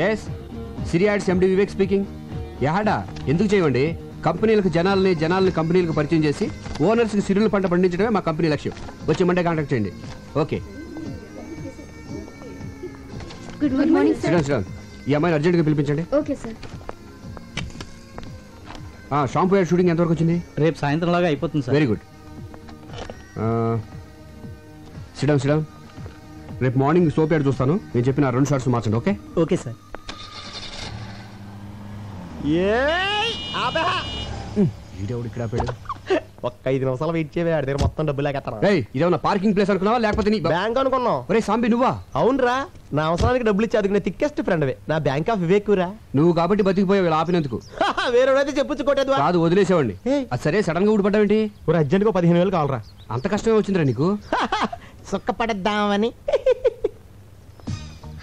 Yes సిరియాడ్స్ ఎండి Vivek speaking. యాడా ఎందుకు చేయండి? కంపెనీలకు జనాలని కంపెనీలకు పరిచయం చేసి ఓనర్స్కి సిరుల పంట పండించడమే మా కంపెనీ లక్ష్యం. వచ్చే మండే కాంటాక్ట్ చేయండి. ఓకే. Good morning sir. ఈ అమ్మాయిని అర్జెంట్గా పిలిపించండి. Okay sir. Shampoo ad shooting ఎంతవరకు వచ్చింది? రేపు సాయంత్రంలాగా అయిపోతుంది సార్. Very good. సిడౌన్. రేపు మార్నింగ్ సోప్ యాడ్ చూస్తాను. నేను చెప్పిన 2 షార్ట్స్ మార్చండి. ఓకే? Okay sir. వీడెవడు ఇక్కడ ఆపాడు? ఒక్క 5 నిమిషాలు వెయిట్ చేయవే, ఆడి దగ్గర మొత్తం డబ్బులు లేకెత్తాను. ఇదేమన్నా పార్కింగ్ ప్లేస్ అనుకున్నావా లేకపోతే నీ బ్యాంక్ అనుకున్నావు? ఒరే సాంబి నువ్వా? అవునరా, నా అవసరానికి డబ్బులు ఇచ్చి అదుకునే థిక్కెస్ట్ ఫ్రెండ్వే నా బ్యాంక్ ఆఫ్ వివేక్ రా. నువ్వు కాబట్టి బతికిపోయావు ఇలా ఆపినందుకు. వేరేవాడైతే చెప్పుచ్చుకోటేది కాదు, వదిలేసేవాడిని. అది సరే, సడన్ గా ఊడిపడ్డావేంటి? అర్జెంట్ గా 15,000 కావాలరా. అంత కష్టమే వచ్చిందిరా నీకు? సుఖపడద్దామని.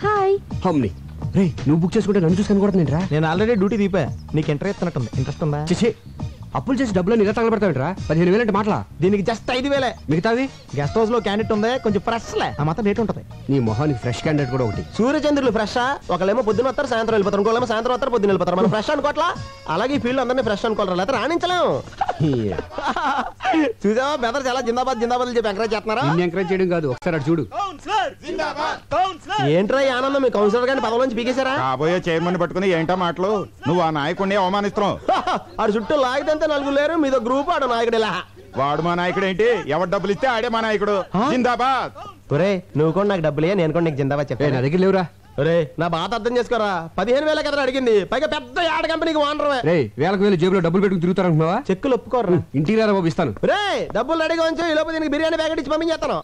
హాయ్. హమ్ని రే, నువ్వు బుక్ చేసుకుంటే నన్ను చూసుకొని కొడుతుందేంట్రా? నేను ఆల్రెడీ డ్యూటీ దీపా. నీకు ఇంట్రెస్ట్ ఇస్తున్నట్టుంది. ఇంట్రెస్ట్ ఉందా? చిచి, అప్పులు చేసి డబ్బులు ఇలా తగలబెడతావేంట్రా? 15,000 అంటే మాటలా? దీనికి జస్ట్ 5,000. మిగతావి గెస్ట్ హౌస్ లో క్యాండిడేట్ ఉంది, కొంచెం ఫ్రెష్ లే, ఆ మాత్రం రేట్ ఉంటుంది. నీ మొహానికి ఫ్రెష్ క్యాండిడేట్ కూడా ఒకటి. సూర్యచంద్రులు ఫ్రెష్. ఒకళ్ళేమో పొద్దున వస్తారు, సాయంత్రం వెళ్ళిపోతారు. ఇంకోళ్ళేమో సాయంత్రం వస్తారు, పొద్దున వెళ్ళిపోతారు. మనం ఫ్రెష్ అనుకోవట్లా? అలాగే ఈ ఫీల్డ్ అందరినీ ఫ్రెష్ అనుకోవాలి, లేకపోతే రాణించలేము. చూసావా బెదర్ చాలా జిందాబాద్ చెప్పి ఎంకరేజ్ చేస్తున్నారా? ఎంకరేజ్ చేయడం కాదు, ఒకసారి అటు చూడు. ఏంట్రా ఈ ఆనందం? మీ కౌన్సిలర్ గారిని పదవి నుంచి పీకేశారా? కాబోయే చైర్మన్ పట్టుకుని ఏంటో మాటలు? నువ్వు ఆ నాయకుడిని అవమానిస్తున్నావు. ఆడు చుట్టూ లాగితే 4 లేరు, మీదో గ్రూప్. ఆడు నాయకుడు ఇలా. వాడు మా నాయకుడు ఏంటి? ఎవరు డబ్బులు ఇస్తే ఆడే మా నాయకుడు. జిందాబాద్. ఒరే నువ్వు కూడా నాకు డబ్బులే, నేను కూడా నీకు జిందాబాద్ చెప్పా. నా దగ్గర లేవురా. ఒరే నా బాధ అర్థం చేసుకోరా. 15,000 కదా అడిగింది, పైగా పెద్ద యాడ్ కంపెనీకి ఓనర్. రే, వేలకు జేబులో డబ్బులు పెట్టుకుని తిరుగుతారనుకున్నావా? చెక్కులు ఒప్పుకోరా. ఇంటికి రారా బాబు, ఇస్తాను. రే డబ్బులు రెడీగా ఉంచు, ఈ లోపు దీనికి బిర్యానీ ప్యాకెట్ ఇచ్చి పంపించేస్తాను.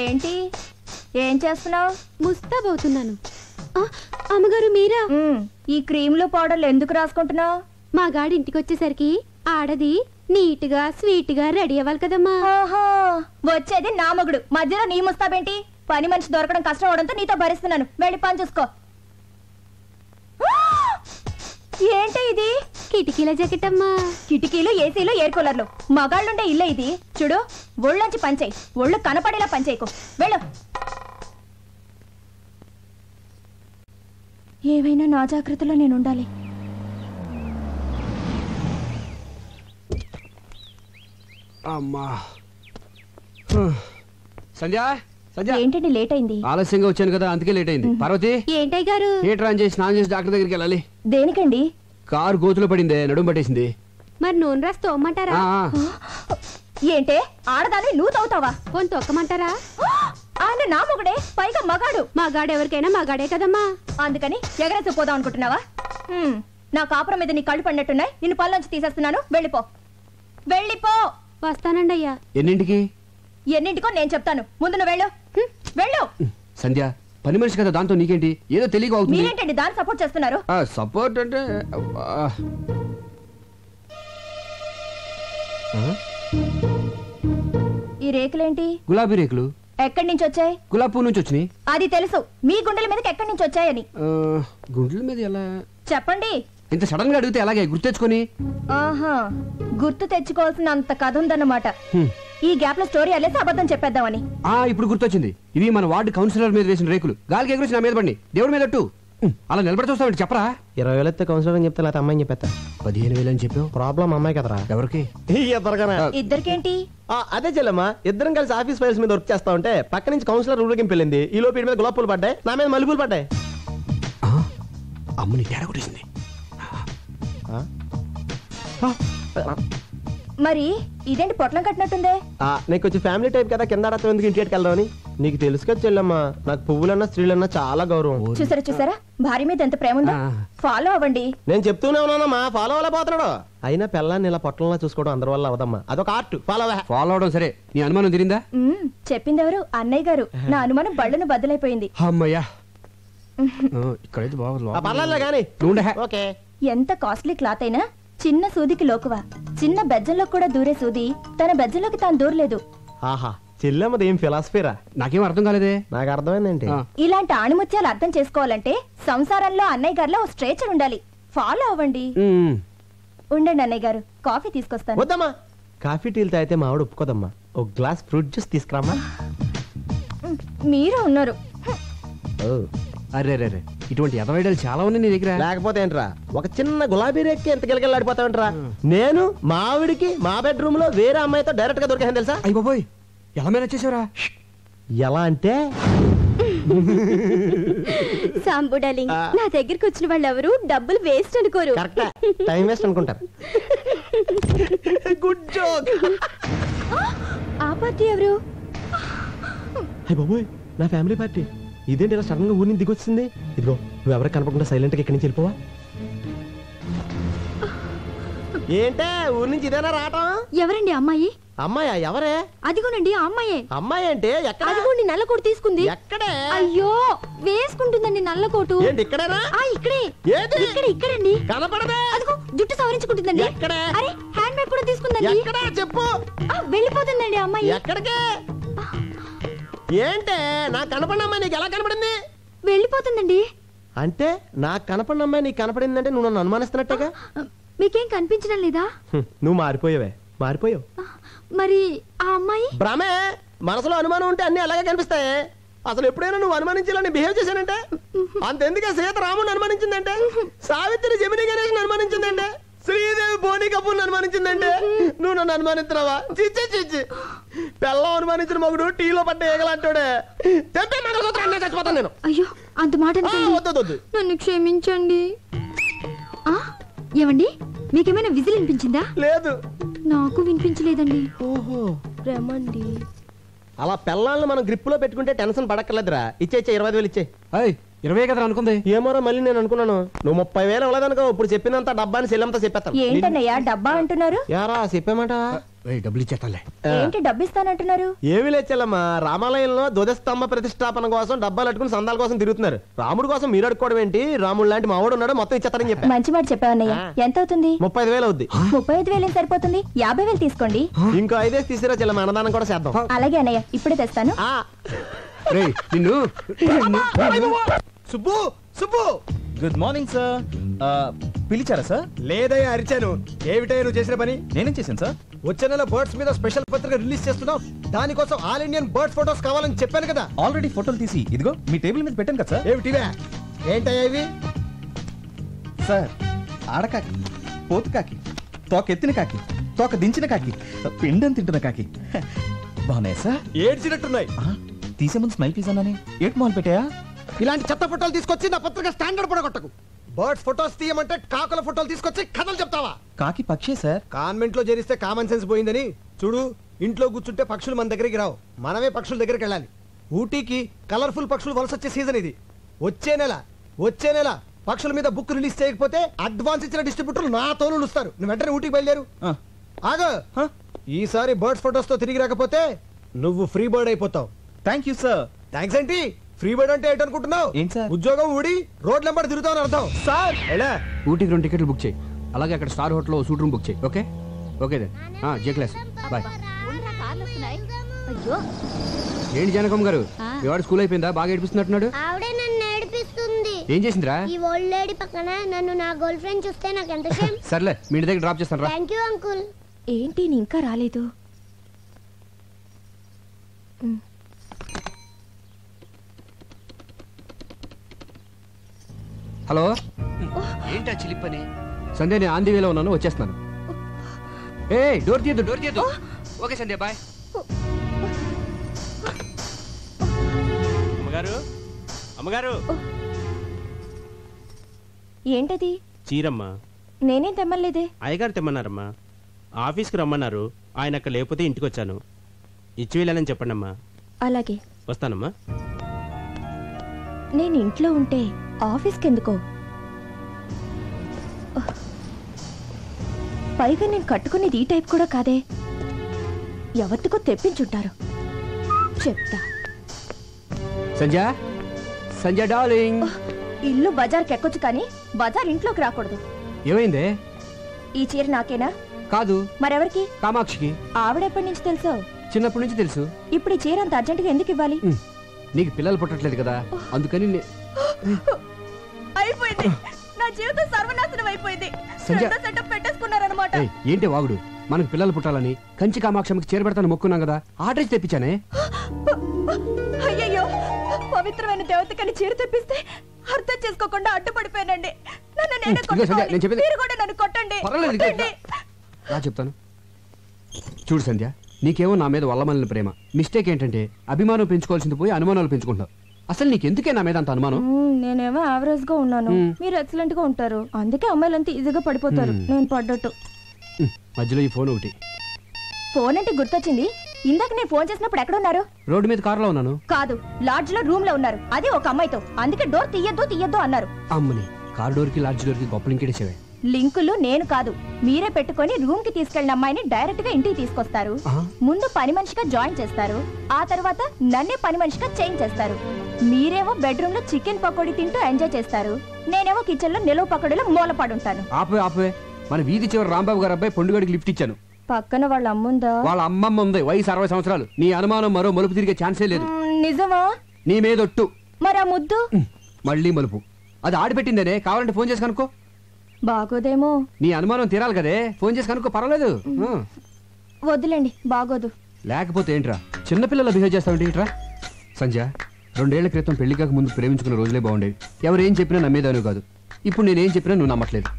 ఏంటి ఏం చేస్తున్నావు? ముస్తాబవుతున్నాను. అమ్మగారు మీరా? ఈ క్రీములు పౌడర్లు ఎందుకు రాసుకుంటున్నావు? మా గాడి ఇంటికి వచ్చేసరికి ఆడది నీట్ గా స్వీట్ గా రెడీ అవ్వాలి కదమ్మా. వచ్చేది నా మగుడు, మధ్యలో నీ ముస్తాబేంటి? పని మనిషి దొరకడం కష్టం అవడంతో నీతో భరిస్తున్నాను. వెళ్ళి పని చూసుకో. ఏంటి ఇది? కిటికీల జాకెట్ అమ్మా. కిటికీలు, ఏసీలు, ఎయిర్ కూలర్లు, మగాళ్ళుండే ఇల్లే ఇది. చూడు, ఒళ్ళొంచి పంచేయి, ఒళ్ళు కనపడేలా పంచేయకు. వెళ్ళు. ఏవైనా నా జాగ్రత్తలో నేను ఉండాలి. అమ్మా. సంధ్య, ఏంటండి లేట్ అయింది? ఆలస్యంగా వచ్చాను కదా, అందుకే లేట్ అయింది. పార్వతి, ఏంటయ్య గారు? థియేటర్ ఆన్ చేసి స్నానం చేసి డాక్టర్ దగ్గరికి వెళ్ళాలి. దేనికండి? కారు గోతులో పడిందే, నడుము పట్టేసింది. మరి నూనె రాసి తోమ్మంటారా? ఏంటే ఆడదాన్ని నువ్వు తవ్వుతావా? పోని తొక్కమంటారా? ఆయన నా మొగుడే, పైగా మగాడు. మగాడు ఎవరికైనా మగాడే కదమ్మా. అందుకని ఎగరేసి పోదాం అనుకుంటున్నావా? నా కాపురం మీద నీ కళ్ళు పడినట్టున్నాయి. నిన్ను పళ్ళొంచి తీసేస్తున్నాను. వెళ్ళిపో. వస్తానండి అయ్యా. ఎన్నింటికి? ఎన్నింటికో నేను చెప్తాను. ముందు నువ్వు వెళ్ళు. వెళ్ళు. సంధ్య, పని మనిషి కదా, దాంతో నీకేంటి? ఏదో తెలియక అవుతుంది. మీరేంటండి దాన్ని సపోర్ట్ చేస్తున్నారు? సపోర్ట్ అంటే ఈ రేకులేంటి? గులాబీ రేకులు. ఎక్కడి నుంచి వచ్చాయి? గులాబీ పువ్వు నుంచి వచ్చినాయి. అది తెలుసు, మీ గుండెల మీదకి ఎక్కడి నుంచి వచ్చాయని. గుండెల మీద ఎలా చెప్పండి. ఇంత సడన్ గా అడిగితే ఎలాగే గుర్తెచ్చుకొని? ఆహా, గుర్తు తెచ్చుకోవాల్సిన అంత కథ ఉందన్నమాట. ఈ గ్యాప్ లో స్టోరీ అల్లేసి అబద్ధం చెప్పేద్దామని. ఇప్పుడు గుర్తొచ్చింది. ఇవి మన వార్డు కౌన్సిలర్ మీద వేసిన రేకులు. గాలికి ఎగురించి నా మీద పడి దేవుడి మీద అలా నిలబడి చూస్తావు. చెప్పరా? 20,000 అయితే కౌన్సిలర్ అని చెప్తే లేకపోతే అమ్మాయిని చెప్పేస్తా. 15,000 అని చెప్పావు. ప్రాబ్లం అమ్మాయి కదరా. ఎవరికి? ఇద్దరికేంటి? అదే చెల్లమ్మా, ఇద్దరం కలిసి ఆఫీస్ ఫైల్స్ మీద వర్క్ చేస్తా ఉంటే పక్క నుంచి కౌన్సిలర్ ఊళ్ళకి వెళ్ళింది. ఈ లోపు మీద గులాబ్ పూలు పడ్డాయి, నా మీద మల్లెపూలు పడ్డాయి. అమ్మని తేడా కొట్టేసింది. మరి ఇదేంటి పొట్లం కట్టినట్టుందే? నీకు కొంచెం ఫ్యామిలీ టైప్ కదా, కింద ఆడతాం ఎందుకు ఇంటికి వెళ్దామని. నీకు తెలుసు కదా చెల్లమ్మా, నాకు పువ్వులన్నా స్త్రీలన్నా చాలా గౌరవం. చూసారా భార్య మీద ఎంత ప్రేమ ఉందో. ఫాలో అవ్వండి. నేను చెప్తూనే ఉన్నానమ్మా, ఫాలో అవ్వలేకపోతున్నాడు. అయినా పిల్లాన్ని ఇలా పొట్టంలా చూసుకోవడం అందరి వల్ల అవదమ్మా, అదొక ఆర్ట్. ఫాలో అవడం సరే, నీ అనుమానం తిరిందా? చెప్పింది ఎవరు? అన్నయ్య గారు. నా అనుమానం బళ్ళను బద్దలైపోయింది. అమ్మయ్యా, ఇక్కడైతే పర్లేదు కానీ. ఓకే. ఎంత కాస్ట్లీ క్లాత్ అయినా చిన్న సూదికి లోకువా. చిన్న బెజ్జంలో కూడా దూరే సూది తన బెజ్జంలోకి తాను దూరలేదు. ఆహా, చెల్లెమ్మది ఏం ఫిలాసఫీరా? నాకేం అర్థం కాలేదే. నాకు అర్థమైందేంటి? ఇలాంటి ఆణిముత్యాలు అర్థం చేసుకోవాలంటే సంసారంలో అన్నయ్య గారిలో ఓ స్ట్రేచర్ ఉండాలి. ఫాలో అవ్వండి. ఉండండి అన్నయ్య గారు, కాఫీ తీసుకొస్తాను. వద్దమ్మా, కాఫీ టీలు తాగితే మా ఆవిడ ఒప్పుకోదమ్మా. ఒక గ్లాస్ ఫ్రూట్ జ్యూస్ తీసుకురామా. మీరు ఉన్నారు. అరే రే రే, ఇటువంటి ఎదవైడలు చాలా ఉన్నాయి నీ దగ్గర. లేకపోతే ఏంట్రా, ఒక చిన్న గులాబీ రేక్కి ఎంత గిలగిలాడిపోతావంటరా. నేను మా ఆవిడికి మా బెడ్రూమ్ లో వేరే అమ్మాయితో డైరెక్ట్ గా దొరికాను తెలుసా. అయ్య బాబోయ్, ఎలా మేనేజ్ చేసావురా? ఎలా అంటే సాంబు డార్లింగ్, నా దగ్గరికి వచ్చిన వాళ్ళు ఎవరు డబ్బులు వేస్ట్ అనుకోరు. కరెక్ట్, టైం వేస్ట్ అనుకుంటారు. Good joke. ఆ పార్టీ ఎవరు? అయ్య బాబోయ్, నా ఫ్యామిలీ పార్టీ. ఇదేంటి ఇలా సడన్ గా ఊరి నుంచి దిగొచ్చింది? ఇదిగో నువ్వు ఎవరికి కనపడకుండా సైలెంట్ గా ఇక్కడి నుంచి వెళ్ళిపోవా. ఏంటే ఊరి నుంచి ఇదేనా రావటం? ఎవరండి అమ్మాయి? అమ్మాయా? ఎవరే? అదిగోనండి ఆ అమ్మాయే. అమ్మాయి అంటే ఎక్కడ? అదిగోండి నల్ల కోటు తీసుకుంది. ఎక్కడే? అయ్యో, వేసుకుంటుందండి నల్ల కోటు. ఏంటి ఇక్కడేనా? ఇక్కడే. ఏది? ఇక్కడండి. కనపడదే. అదిగో జుట్టు సవరించుకుంటుందండి. ఎక్కడే? అరే, హ్యాండ్ బ్యాగ్ కూడా తీసుకుందండి. ఎక్కడా చెప్పు. వెళ్ళిపోతుందండి అమ్మాయి. ఎక్కడికే? ఏంటే నాకు కనపడిన అమ్మాయి నీకు ఎలా కనపడింది? వెళ్ళిపోతుందండి. అంటే నాకు కనపడిన అమ్మాయి నీకు కనపడిందంటే నువ్వు నన్ను అనుమానిస్తున్నట్టేగా. మీకేం కనిపించడం లేదా? నువ్వు మారిపోయావే, మారిపోయావు. మరి ఆ అమ్మాయి? భ్రమే. మనసులో అనుమానం ఉంటే అన్ని అలాగే కనిపిస్తాయి. అసలు ఎప్పుడైనా నువ్వు అనుమానించాలని బిహేవ్ చేశానంటే అంతెందుకే సీత రాముని అనుమానించిందంటే, సావిత్రి జమిని గణేష్ అనుమానించిందంటే, శ్రీదేవి బోని కపూర్ అనుమానించిందంటే నువ్వు నన్ను అనుమానిస్తున్నావా? చిచ్చి చిచ్చి, పెళ్ళం అనుమానించిన మగుడు టీలో పడ్డ ఏగలంటాడే. తెప్పే మంగళసూత్రాన్ని చచ్చిపోతాను నేను. అయ్యో, అంత మాట అనకండి. వద్దు. నన్ను క్షమించండి. ఏమండి, మీకేమైనా విజిల్ వినిపించిందా? లేదు. నాకు వినిపించలేదండి. ఓహో, రమండి. అలా పెళ్ళాలను మనం గ్రిప్ లో పెట్టుకుంటే టెన్షన్ పడక్కర్లేదురా. ఇచ్చే 25,000 ఇచ్చే. 20 కదా అనుకుంది. ఏమోరా, మళ్ళీ నేను అనుకున్నాను నువ్వు 30,000 ఇవ్వలేదనుకో. ఇప్పుడు చెప్పినంత డబ్బాని సెల్లంతా చెప్పేస్తాను. ఏంటన్నయ్యా డబ్బా అంటున్నారు? యారా చెప్పామాట. డబ్బులు ఇచ్చేస్తాలే. ఏంటి డబ్బు ఇస్తానంటున్నారు? ఏమి లేచెల్లమ్మా, రామాలయంలో ధ్వజస్తంభ ప్రతిష్టాపన కోసం డబ్బాలు అట్టుకుని సందాల కోసం తిరుగుతున్నారు. రాముడు కోసం మీరు అడుకోవడం ఏంటి? రాముడు లాంటి మావాడు ఉన్నాడు, మొత్తం ఇచ్చేస్తారని చెప్పా. మంచి మాట చెప్పావన్నయ్య. ఎంత అవుతుంది? 35,000 అవుద్ది. 35,000 సరిపోతుంది. 50,000 తీసుకోండి. ఇంకో 5 తీసిరా చెల్లమ్మ, అన్నదానం కూడా చేద్దాం. అలాగే అన్నయ్య, ఇప్పుడే తెస్తాను. నిన్ను Subbu Subbu, good morning sir. పిలిచారా సార్? లేదయ్యా, అరిచాను. ఏమిటయ్యా నువ్వు చేసిన పని? నేనేం చేశాను సార్? వచ్చే నెల బర్డ్స్ మీద స్పెషల్ పత్రిక రిలీజ్ చేస్తున్నావు. దానికోసం ఆల్ ఇండియన్ బర్డ్స్ ఫోటోస్ కావాలని చెప్పాను కదా. ఆల్రెడీ ఫోటోలు తీసి ఇదిగో మీ టేబుల్ మీద పెట్టాను కదా సార్. ఏమిటివే? ఏంటయ్యా ఇవి? సార్, ఆడకాకి, పోతు కాకి, తోక ఎత్తిన కాకి, తోక దించిన కాకి, పిండం తింటున్న కాకి బాగున్నాయి సార్. ఏడ్చినట్టున్నాయి. తీసే ముందు స్మైల్ ప్లీజ్ అన్నానే. ఏట్ మాల్ పెట్టాయా? ఇలాంటి చెత్త ఫోటోలు తీసుకొచ్చి నా పత్రిక స్టాండర్డ్ పడగొట్టకు. బర్డ్స్ ఫోటోస్ తీయమంటే కాకుల ఫోటోలు తీసుకొచ్చి కథలు చెప్తావా? కాకి పక్షే సార్. కాన్వెంట్ లో చేరిస్తే కామన్ సెన్స్ పోయిందని చూడు. ఇంట్లో కూర్చుంటే పక్షులు మన దగ్గరికి రావు, మనమే పక్షుల దగ్గరికి వెళ్ళాలి. ఊటీకి కలర్ఫుల్ పక్షులు వలస వచ్చే సీజన్ ఇది. వచ్చే నెల పక్షుల మీద బుక్ రిలీజ్ చేయకపోతే అడ్వాన్స్ ఇచ్చిన డిస్ట్రిబ్యూటర్లు నా తోలు ఇస్తారు. నువ్వు వెంటనే ఊటీకి బయలుదేరు. ఆగో, ఈసారి బర్డ్స్ ఫోటోస్ తో తిరిగి రాకపోతే నువ్వు ఫ్రీ బర్డ్ అయిపోతావు. Thank you sir. థ్యాంక్స్ ఏంటి? ఫ్రీ బర్డ్ అంటే ఏంటనుకుంటున్నావు? ఏంటి సార్? ఉద్యోగం ఊడి రోడ్ల వెంబడి తిరుగుతావు అర్థం. సార్ ఎలా? ఊటీకి 2 టికెట్లు బుక్ చేయి. అలాగే అక్కడ స్టార్ హోటల్లో సూట్ రూమ్ బుక్ చేయి. Okay okay then. జే క్లాస్ బాయ్. అయ్యో, ఏంటి జానకమ్మ గారు, మీ వాడు స్కూల్ అయిపోయిందా? బాగా ఏడిపిస్తున్నట్టున్నాడు. ఆవిడే నన్ను ఏడిపిస్తుంది. ఏం చేసిందిరా? ఈ ఓల్డ్ లేడీ పక్కన నన్ను నా గర్ల్ ఫ్రెండ్ చూస్తే నాకు ఎంత షేమ్. సర్లే, మీ ఇంటి దగ్గర డ్రాప్ చేస్తాను రా. Thank you uncle. ఏంటి నీ ఇంకా రాలేదు? హలో, ఏంటా చిలిపని? సంధ్య, నేను ఆంధీ వేలో ఉన్నాను, వచ్చేస్తున్నాను. డోర్ తీయద్దు. ఓకే సంధ్య, బాయ్. అమ్మగారు, ఏంటది? చీరమ్మా. నేనేం తెమ్మలేదే. అయ్యగారు తెమ్మన్నారమ్మా. ఆఫీస్కి రమ్మన్నారు. ఆయన అక్కడ లేకపోతే ఇంటికి వచ్చాను. ఇచ్చి వెళ్ళానని చెప్పండమ్మా. అలాగే వస్తానమ్మా. నేను ఇంట్లో ఉంటే ఆఫీస్కి ఎందుకో? పైగా నేను కట్టుకునేది ఈ టైప్ కూడా కాదే. ఎవరికో తెప్పించుంటారు. చెప్తా. సంధ్య డార్లింగ్. ఇల్లు బజార్కి ఎక్కొచ్చు కానీ బజార్ ఇంట్లోకి రాకూడదు. ఏమైందే? ఈ చీర నాకేనా? కాదు, మరెవరికి? కామాక్షికి. ఆవిడెప్పటి నుంచి తెలుసు? చిన్నప్పటి నుంచి తెలుసు. ఇప్పుడు ఈ చీర అంత అర్జెంటుగా ఎందుకు ఇవ్వాలి? నీకు పిల్లలు పుట్టట్లేదు కదా, అందుకని అయిపోయింది. నా నా జీవితం సర్వనాశనం అయిపోయింది. సంధ్య. రెండో సెటప్ పెట్టేసుకున్నారనమాట. ఏయ్, ఏంటి వాగుడు? మనకు పిల్లలు పుట్టాలని కంచి కామాక్షమికి చేరబెడతాను మొక్కున్నాం కదా, ఆర్డర్ ఇచ్చి తెప్పించానే. అయ్యయ్యో, పవిత్రమైన దేవతకని చీర తెప్పిస్తే అర్థం చేసుకోకుండా అడ్డుపడిపోయానండి. నన్ను నేనే ఇదిగో సంధ్య, కొట్టుకోవాలి. నేను చెప్పేది- మీరు కూడా నన్ను కొట్టండి. పర్వాలేదు, ఇదిగో కొట్టండి. రా చెప్తాను. చూడు సంధ్య, నీకేమో నా మీద వల్లమల్లిన ప్రేమ. మిస్టేక్ ఏంటంటే అభిమానం పెంచుకోవాల్సింది పోయి అనుమానాలు పెంచుకుంటావు. అసలు నీకెందుకే నా మీద అంత అనుమానం? నేనేమో యావరేజ్ గా ఉన్నాను, మీరు ఎక్సలెంట్ గా ఉంటారు. అందుకే అమ్మాయిలంతా ఈజీగా పడిపోతారు. నేను పడ్డట్టు. మధ్యలో ఈ ఫోన్ ఒకటి. ఫోన్ అంటే గుర్తొచ్చింది. ఇందాక నేను ఫోన్ చేసినప్పుడు ఎక్కడ ఉన్నారు? రోడ్డు మీద కారులో ఉన్నాను. కాదు, లాడ్జ్ లో రూమ్ లో ఉన్నారు. అది ఒక అమ్మాయితో. అందుకే డోర్ తీయద్దు అన్నారు. అమ్మని, కార్ డోర్ కి లాడ్జ్ డోర్ కి గొప్ప లింకేసేవే. లింకులు నేను కాదు, మీరే పెట్టుకొని రూమ్ కి తీసుకెళ్లిన అమ్మాయిని డైరెక్ట్ గా ఇంటికి తీసుకొస్తారు. ముందు పని మనిషిగా జాయిన్ చేస్తారు. ఆ తర్వాత నన్నే పని మనిషిగా చేంజ్ చేస్తారు. మీరేమో బెడ్రూమ్ లో చికెన్ పకోడీ తింటూ ఎంజాయ్ చేస్తారు. నేనేమో కిచెన్ లో నిలువ పకోడీలో మూలపడుంటాను. ఆపే మన వీధి చివరి రాంబాబు గారు అబ్బాయి పొండుగడికి లిఫ్ట్ ఇచ్చాను. పక్కన వాళ్ళ అమ్ముందా? వాళ్ళ అమ్మమ్మ ఉంది, వయసు 60 సంవత్సరాలు. నీ అనుమానం మరో మలుపు తిరిగే ఛాన్సే లేదు. నిజమా? నీ మీదొట్టు. మరి ఆ ముద్దు? మళ్ళీ మలుపు. అది ఆడిపెట్టిందనే, కావాలంటే ఫోన్ చేసి కనుక్కో. బాగోదేమో. నీ అనుమానం తీరాలి కదే, ఫోన్ చేసి కనుక్కో, పర్వాలేదు. వద్దులేండి, బాగోదు. లేకపోతే ఏంట్రా చిన్నపిల్లల బిహేవ్ చేస్తావంటే ఏంట్రా? సంధ్య, 2 ఏళ్ల క్రితం పెళ్లి కాక ముందు ప్రేమించుకున్న రోజులే బాగుండేవి. ఎవరు ఏం చెప్పినా నమ్మేదాను కాదు. ఇప్పుడు నేనేం చెప్పినా నువ్వు నమ్మట్లేదు.